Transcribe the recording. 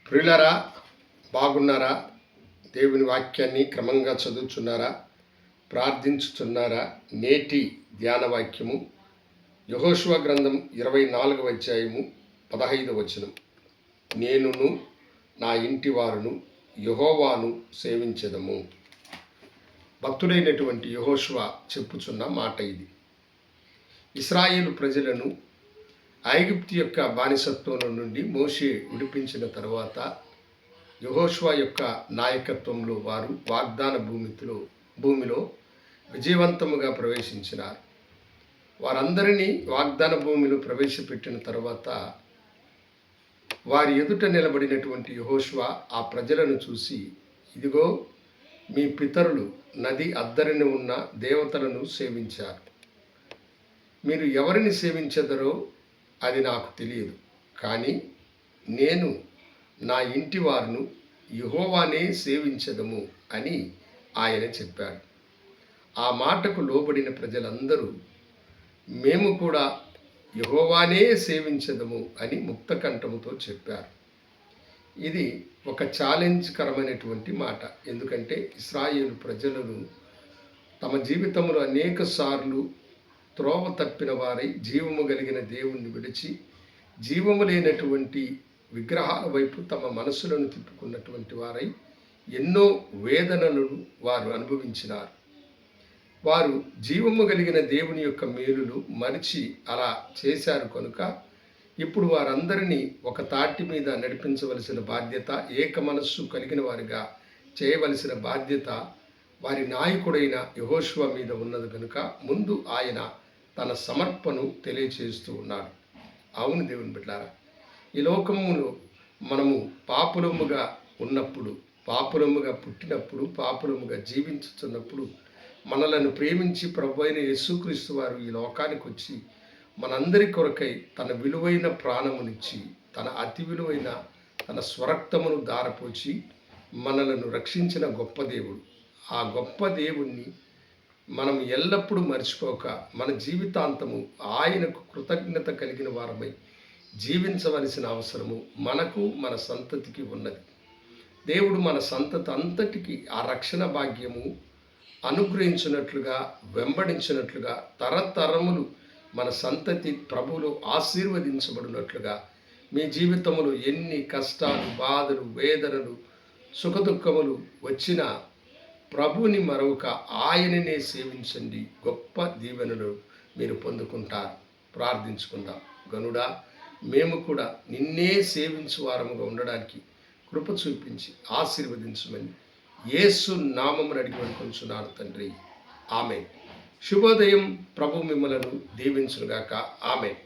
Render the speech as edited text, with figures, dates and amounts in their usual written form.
ప్రియులారా, బాగున్నారా? దేవుని వాక్యాన్ని క్రమంగా చదువుచున్నారా? ప్రార్థించుచున్నారా? నేటి ధ్యాన వాక్యము యెహోషువ గ్రంథం 24వ అధ్యాయము 15వ వచనం. నేనును నా ఇంటి వారును యెహోవాను సేవించెదము. భక్తుడైనటువంటి యెహోషువ చెప్పుచున్న మాట ఇది. ఇశ్రాయేలు ప్రజలను ఐగుప్తు యొక్క బానిసత్వం నుండి మోషే విడిపించిన తర్వాత యెహోషువ యొక్క నాయకత్వంలో వారు వాగ్దాన భూమిలో విజయవంతముగా ప్రవేశించినారు. వారందరినీ వాగ్దాన భూమిలో ప్రవేశపెట్టిన తర్వాత వారి ఎదుట నిలబడినటువంటి యెహోషువ ఆ ప్రజలను చూసి, ఇదిగో మీ పితరులు నది అద్దరిన ఉన్న దేవతలను సేవించారు. మీరు ఎవరిని సేవించెదరో అది నాకు తెలియదు, కానీ నేను నా ఇంటి వారును యెహోవానే సేవించెదము అని ఆయన చెప్పాడు. ఆ మాటకు లోబడిన ప్రజలందరూ మేము కూడా యెహోవానే సేవించెదము అని ముక్తకంఠముతో చెప్పారు. ఇది ఒక ఛాలెంజ్కరమైనటువంటి మాట. ఎందుకంటే ఇశ్రాయేలు ప్రజలను తమ జీవితంలో అనేక సార్లు త్రోవ తప్పిన వారై జీవము కలిగిన దేవుణ్ణి విడిచి జీవము లేనటువంటి విగ్రహాల వైపు తమ మనసులను తిప్పుకున్నటువంటి వారై ఎన్నో వేదనలను వారు అనుభవించినారు. వారు జీవము కలిగిన దేవుని యొక్క మేలులు మరిచి అలా చేశారు కనుక ఇప్పుడు వారందరినీ ఒక తాటి మీద నడిపించవలసిన బాధ్యత, ఏక మనస్సు కలిగిన వారిగా చేయవలసిన బాధ్యత వారి నాయకుడైన యెహోషువ మీద ఉన్నది కనుక ముందు ఆయన తన సమర్పణను తెలియచేస్తూ ఉన్నాడు. అవును దేవుని బిడ్డలారా, ఈ లోకములో మనము పాపులముగా ఉన్నప్పుడు, పాపులముగా పుట్టినప్పుడు, పాపులముగా జీవించుతున్నప్పుడు మనలను ప్రేమించి ప్రభువైన యేసుక్రీస్తు వారు ఈ లోకానికి వచ్చి మనందరి కొరకై తన విలువైన ప్రాణమునిచ్చి తన అతి విలువైన తన స్వరక్తమును దారపోచి మనలను రక్షించిన గొప్ప దేవుడు. ఆ గొప్ప దేవుణ్ణి మనం ఎల్లప్పుడూ మర్చిపోక మన జీవితాంతము ఆయనకు కృతజ్ఞత కలిగిన వారమై జీవించవలసిన అవసరము మనకు మన సంతతికి ఉన్నది. దేవుడు మన సంతతి అంతటికి ఆ రక్షణ భాగ్యము అనుగ్రహించినట్లుగా, వెంబడించినట్లుగా, తరతరములు మన సంతతి ప్రభువులో ఆశీర్వదించబడినట్లుగా మీ జీవితంలో ఎన్ని కష్టాలు, బాధలు, వేదనలు, సుఖదుఖములు వచ్చినా ప్రభువుని మరొక ఆయననే సేవించండి, గొప్ప దీవెనలు మీరు పొందుకుంటారు. ప్రార్థించుకుందాం. గనుడా, మేము కూడా నిన్నే సేవించు వారముగా ఉండడానికి కృప చూపించి ఆశీర్వదించమని యేసు నామమున అడిగి వేడుకొంచున్నాను తండ్రి. ఆమేన్. శుభోదయం. ప్రభు మిమ్మలను దీవించునుగాక. ఆమేన్.